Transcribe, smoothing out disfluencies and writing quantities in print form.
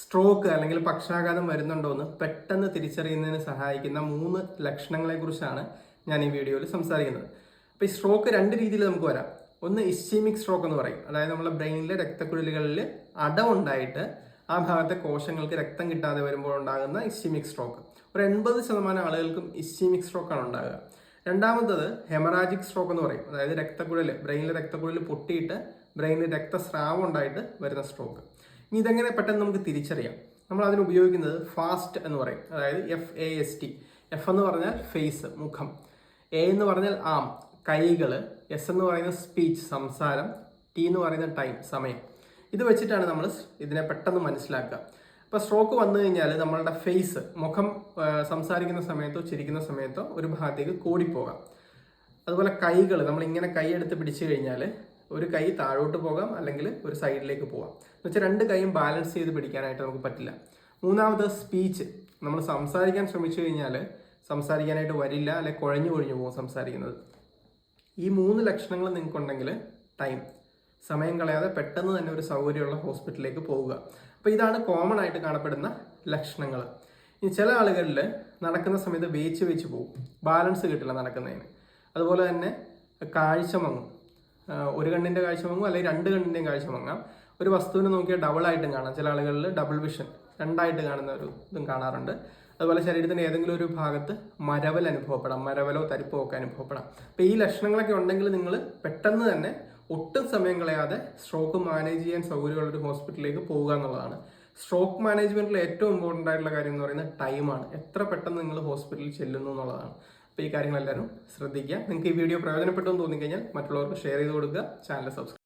Stroke അല്ലെങ്കിൽ പക്ഷാഘാതം വരുന്നുണ്ടോ എന്ന് പെട്ടെന്ന് തിരിച്ചറിയുന്നതിന് സഹായിക്കുന്ന 3 ലക്ഷണങ്ങളെക്കുറിച്ചാണ് ഞാൻ ഈ വീഡിയോയിൽ സംസാരിക്കുന്നത്. അപ്പോൾ ഈ സ്ട്രോക്ക് 2 രീതിയിൽ നമുക്ക് വരാം. ഒന്ന് ഇസ്ചീമിക് സ്ട്രോക്ക് എന്ന് പറയും. അതായത് നമ്മുടെ ബ്രെയിനിലെ രക്തക്കുഴലുകളിൽ അടവുണ്ടായിട്ട് ആ ഭാഗത്തെ കോശങ്ങൾക്ക് രക്തം കിട്ടാതെ വരുമ്പോൾ ഉണ്ടാകുന്ന ഇസ്ചീമിക് സ്ട്രോക്ക്. ഒരു 80% ആളുകൾക്കും ഇസ്ചീമിക് സ്ട്രോക്കാണ് ഉണ്ടാകുക. രണ്ടാമത്തത് ഹെമറാജിക് സ്ട്രോക്ക് എന്ന് പറയും. അതായത് ബ്രെയിനിലെ രക്തക്കുഴൽ പൊട്ടിയിട്ട് ബ്രെയിനിൽ രക്തസ്രാവം ഉണ്ടായിട്ട് വരുന്ന സ്ട്രോക്ക്. ഇനി ഇതെങ്ങനെ പെട്ടെന്ന് നമുക്ക് തിരിച്ചറിയാം? നമ്മൾ അതിന് ഉപയോഗിക്കുന്നത് ഫാസ്റ്റ് എന്ന് പറയും. അതായത് FAST. എഫ് എന്ന് പറഞ്ഞാൽ ഫേസ്, മുഖം. എ എന്ന് പറഞ്ഞാൽ ആം, കൈകൾ. എസ് എന്ന് പറയുന്നത് സ്പീച്ച്, സംസാരം. ടി എന്ന് പറയുന്നത് ടൈം, സമയം. ഇത് വെച്ചിട്ടാണ് നമ്മൾ ഇതിനെ പെട്ടെന്ന് മനസ്സിലാക്കുക. അപ്പോൾ സ്ട്രോക്ക് വന്നു കഴിഞ്ഞാൽ നമ്മളുടെ ഫേസ്, മുഖം സംസാരിക്കുന്ന സമയത്തോ ചിരിക്കുന്ന സമയത്തോ ഒരു ഭാഗത്തേക്ക് കൂടിപ്പോകാം. അതുപോലെ കൈകൾ, നമ്മളിങ്ങനെ കൈ എടുത്ത് പിടിച്ചു കഴിഞ്ഞാൽ ഒരു കൈ താഴോട്ട് പോകാം, അല്ലെങ്കിൽ ഒരു സൈഡിലേക്ക് പോകാം. എന്ന് വെച്ചാൽ 2 കൈയും ബാലൻസ് ചെയ്ത് പിടിക്കാനായിട്ട് നമുക്ക് പറ്റില്ല. മൂന്നാമത് സ്പീച്ച്. നമ്മൾ സംസാരിക്കാൻ ശ്രമിച്ചു കഴിഞ്ഞാൽ സംസാരിക്കാനായിട്ട് വരില്ല, അല്ലെങ്കിൽ കുഴഞ്ഞു പോകും സംസാരിക്കുന്നത്. ഈ 3 ലക്ഷണങ്ങൾ നിങ്ങൾക്കുണ്ടെങ്കിൽ സമയം കളയാതെ പെട്ടെന്ന് തന്നെ ഒരു സൗകര്യമുള്ള ഹോസ്പിറ്റലിലേക്ക് പോവുക. അപ്പോൾ ഇതാണ് കോമൺ ആയിട്ട് കാണപ്പെടുന്ന ലക്ഷണങ്ങൾ. ഇനി ചില ആളുകളിൽ നടക്കുന്ന സമയത്ത് വേച്ച് പോകും, ബാലൻസ് കിട്ടില്ല നടക്കുന്നതിന്. അതുപോലെ തന്നെ കാഴ്ച മങ്ങും. ഒരു കണ്ണിൻ്റെ കാഴ്ച മങ്ങും, അല്ലെങ്കിൽ 2 കണ്ണിൻ്റെയും കാഴ്ച മങ്ങാം. ഒരു വസ്തുവിനെ നോക്കിയാൽ ഡബിളായിട്ടും കാണാം. ചില ആളുകളിൽ ഡബിൾ വിഷൻ, 2 കാണുന്ന ഒരു ഇതും കാണാറുണ്ട്. അതുപോലെ ശരീരത്തിൻ്റെ ഏതെങ്കിലും ഒരു ഭാഗത്ത് മരവൽ അനുഭവപ്പെടാം, മരവലോ തരിപ്പോ ഒക്കെ അനുഭവപ്പെടാം. അപ്പോൾ ഈ ലക്ഷണങ്ങളൊക്കെ ഉണ്ടെങ്കിൽ നിങ്ങൾ പെട്ടെന്ന് തന്നെ ഒട്ടും സമയം കളയാതെ സ്ട്രോക്ക് മാനേജ് ചെയ്യാൻ സൗകര്യമുള്ളൊരു ഹോസ്പിറ്റലിലേക്ക് പോവുക എന്നുള്ളതാണ്. സ്ട്രോക്ക് മാനേജ്മെൻറ്റിൽ ഏറ്റവും ഇമ്പോർട്ടൻ്റ് ആയിട്ടുള്ള കാര്യം എന്ന് പറയുന്നത് ടൈമാണ്. എത്ര പെട്ടെന്ന് നിങ്ങൾ ഹോസ്പിറ്റലിൽ ചെല്ലുന്നു എന്നുള്ളതാണ്. അപ്പോൾ ഈ കാര്യങ്ങളെല്ലാവരും ശ്രദ്ധിക്കുക. നിങ്ങൾക്ക് ഈ വീഡിയോ പ്രയോജനപ്പെട്ടു എന്ന് തോന്നിക്കഴിഞ്ഞാൽ മറ്റുള്ളവർക്ക് ഷെയർ ചെയ്ത് കൊടുക്കുക, ചാനൽ സബ്സ്ക്രൈബ്